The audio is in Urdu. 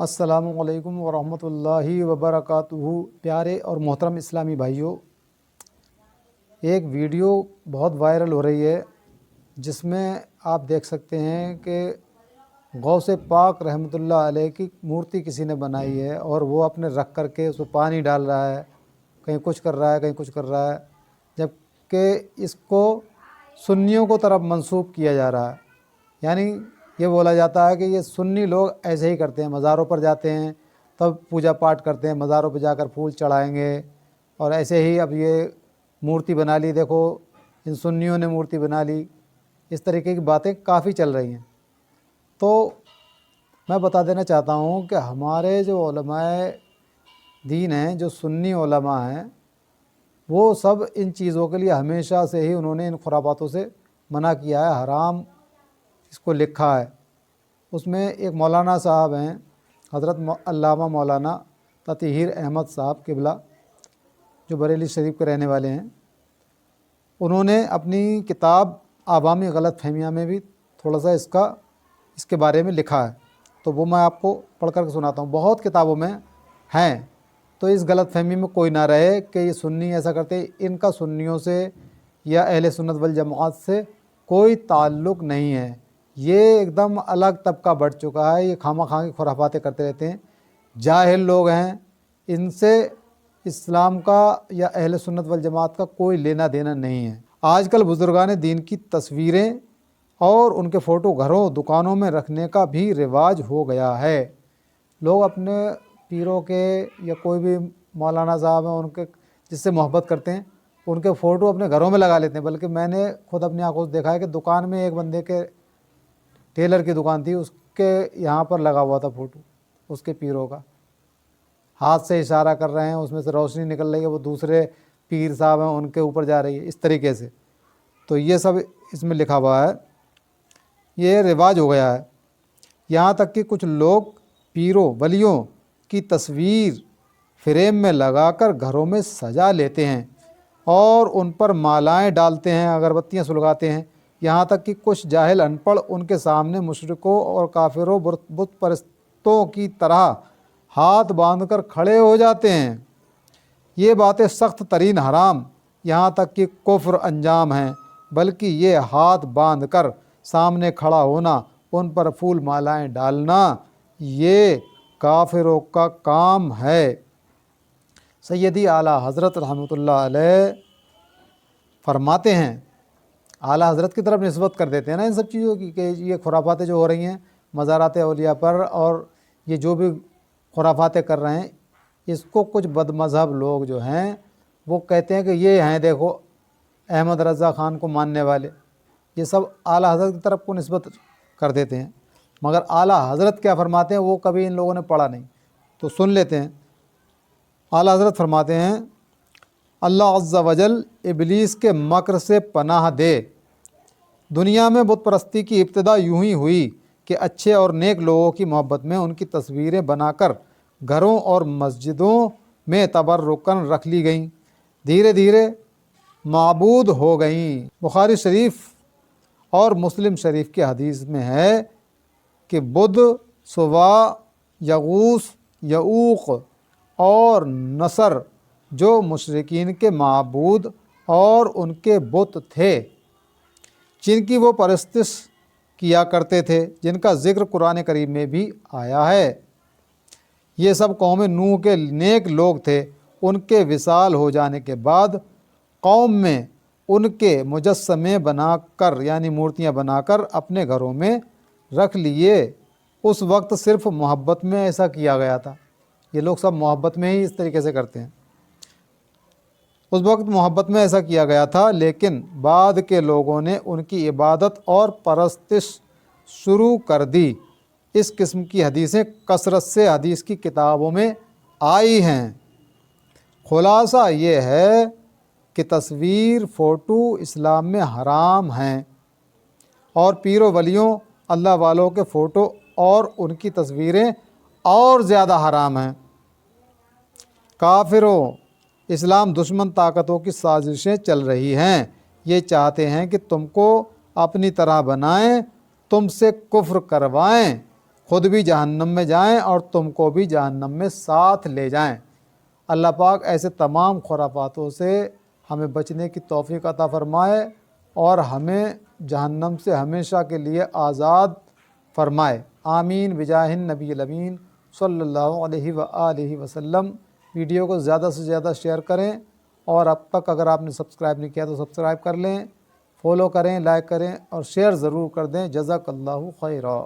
السلام علیکم ورحمۃ اللہ وبرکاتہ۔ پیارے اور محترم اسلامی بھائیوں، ایک ویڈیو بہت وائرل ہو رہی ہے جس میں آپ دیکھ سکتے ہیں کہ غوث پاک رحمۃ اللہ علیہ کی مورتی کسی نے بنائی ہے اور وہ اپنے رکھ کر کے اس کو پانی ڈال رہا ہے، کہیں کچھ کر رہا ہے کہیں کچھ کر رہا ہے، جبکہ اس کو سنیوں کو طرف منسوب کیا جا رہا ہے۔ یعنی یہ بولا جاتا ہے کہ یہ سنی لوگ ایسے ہی کرتے ہیں، مزاروں پر جاتے ہیں تب پوجا پاٹ کرتے ہیں، مزاروں پہ جا کر پھول چڑھائیں گے، اور ایسے ہی اب یہ مورتی بنا لی، دیکھو ان سنیوں نے مورتی بنا لی، اس طریقے کی باتیں کافی چل رہی ہیں۔ تو میں بتا دینا چاہتا ہوں کہ ہمارے جو علماء دین ہیں، جو سنی علماء ہیں، وہ سب ان چیزوں کے لیے ہمیشہ سے ہی انہوں نے ان خرافاتوں سے منع کیا ہے، حرام اس کو لکھا ہے۔ اس میں ایک مولانا صاحب ہیں، حضرت علامہ مولانا تطہیر احمد صاحب قبلہ، جو بریلی شریف کے رہنے والے ہیں، انہوں نے اپنی کتاب عوامی غلط فہمیاں میں بھی تھوڑا سا اس کے بارے میں لکھا ہے، تو وہ میں آپ کو پڑھ کر کے سناتا ہوں۔ بہت کتابوں میں ہیں، تو اس غلط فہمی میں کوئی نہ رہے کہ یہ سنی ایسا کرتے، ان کا سنیوں سے یا اہل سنت والجماعت سے کوئی تعلق نہیں ہے۔ یہ ایک دم الگ طبقہ بڑھ چکا ہے، یہ خواہ خواہ کی خرافاتیں کرتے رہتے ہیں، جاہل لوگ ہیں، ان سے اسلام کا یا اہل سنت والجماعت کا کوئی لینا دینا نہیں ہے۔ آج کل بزرگان دین کی تصویریں اور ان کے فوٹو گھروں دکانوں میں رکھنے کا بھی رواج ہو گیا ہے۔ لوگ اپنے پیروں کے یا کوئی بھی مولانا صاحب ہیں ان کے جس سے محبت کرتے ہیں، ان کے فوٹو اپنے گھروں میں لگا لیتے ہیں۔ بلکہ میں نے خود اپنی آنکھوں سے دیکھا ہے کہ دکان میں ایک بندے کے ٹیلر کی دکان تھی، اس کے یہاں پر لگا ہوا تھا فوٹو اس کے پیروں کا، ہاتھ سے اشارہ کر رہے ہیں، اس میں سے روشنی نکل رہی ہے، وہ دوسرے پیر صاحب ہیں ان کے اوپر جا رہی ہے، اس طریقے سے۔ تو یہ سب اس میں لکھا ہوا ہے، یہ رواج ہو گیا ہے۔ یہاں تک کہ کچھ لوگ پیروں ولیوں کی تصویر فریم میں لگا کر گھروں میں سجا لیتے ہیں اور ان پر مالائیں ڈالتے ہیں، اگربتیاں سلگاتے ہیں۔ یہاں تک کہ کچھ جاہل ان پڑھ ان کے سامنے مشرکوں اور کافروں بت پرستوں کی طرح ہاتھ باندھ کر کھڑے ہو جاتے ہیں۔ یہ باتیں سخت ترین حرام، یہاں تک کہ کفر انجام ہیں، بلکہ یہ ہاتھ باندھ کر سامنے کھڑا ہونا، ان پر پھول مالائیں ڈالنا، یہ کافروں کا کام ہے۔ سیدی اعلیٰ حضرت رحمۃ اللہ علیہ فرماتے ہیں، اعلیٰ حضرت کی طرف نسبت کر دیتے ہیں نا ان سب چیزوں کی، کہ یہ خرافاتیں جو ہو رہی ہیں مزارات اولیاء پر، اور یہ جو بھی خرافاتیں کر رہے ہیں، اس کو کچھ بد مذہب لوگ جو ہیں وہ کہتے ہیں کہ یہ ہیں دیکھو احمد رضا خان کو ماننے والے، یہ سب اعلیٰ حضرت کی طرف کو نسبت کر دیتے ہیں۔ مگر اعلیٰ حضرت کیا فرماتے ہیں وہ کبھی ان لوگوں نے پڑھا نہیں، تو سن لیتے ہیں۔ اعلیٰ حضرت فرماتے ہیں، اللہ عز و جل ابلیس کے مکر سے پناہ دے۔ دنیا میں بت پرستی کی ابتدا یوں ہی ہوئی کہ اچھے اور نیک لوگوں کی محبت میں ان کی تصویریں بنا کر گھروں اور مسجدوں میں تبرکاً رکھ لی گئیں، دھیرے دھیرے معبود ہو گئیں۔ بخاری شریف اور مسلم شریف کی حدیث میں ہے کہ بدھ، سوا، یغوث، یعوق اور نصر جو مشرکین کے معبود اور ان کے بت تھے، جن کی وہ پرستش کیا کرتے تھے، جن کا ذکر قرآن کریم میں بھی آیا ہے، یہ سب قوم نوح کے نیک لوگ تھے۔ ان کے وصال ہو جانے کے بعد قوم میں ان کے مجسمے بنا کر یعنی مورتیاں بنا کر اپنے گھروں میں رکھ لیے۔ اس وقت صرف محبت میں ایسا کیا گیا تھا، یہ لوگ سب محبت میں ہی اس طریقے سے کرتے ہیں، اس وقت محبت میں ایسا کیا گیا تھا، لیکن بعد کے لوگوں نے ان کی عبادت اور پرستش شروع کر دی۔ اس قسم کی حدیثیں کثرت سے حدیث کی کتابوں میں آئی ہیں۔ خلاصہ یہ ہے کہ تصویر، فوٹو اسلام میں حرام ہیں، اور پیروں ولیوں اللہ والوں کے فوٹو اور ان کی تصویریں اور زیادہ حرام ہیں۔ کافروں، اسلام دشمن طاقتوں کی سازشیں چل رہی ہیں، یہ چاہتے ہیں کہ تم کو اپنی طرح بنائیں، تم سے کفر کروائیں خود بھی جہنم میں جائیں اور تم کو بھی جہنم میں ساتھ لے جائیں۔ اللہ پاک ایسے تمام خرافاتوں سے ہمیں بچنے کی توفیق عطا فرمائے اور ہمیں جہنم سے ہمیشہ کے لیے آزاد فرمائے۔ آمین بجاہ النبی الامین صلی اللہ علیہ وآلہ وسلم۔ ویڈیو کو زیادہ سے زیادہ شیئر کریں، اور اب تک اگر آپ نے سبسکرائب نہیں کیا تو سبسکرائب کر لیں، فالو کریں، لائک کریں اور شیئر ضرور کر دیں۔ جزاک اللہ خیرا۔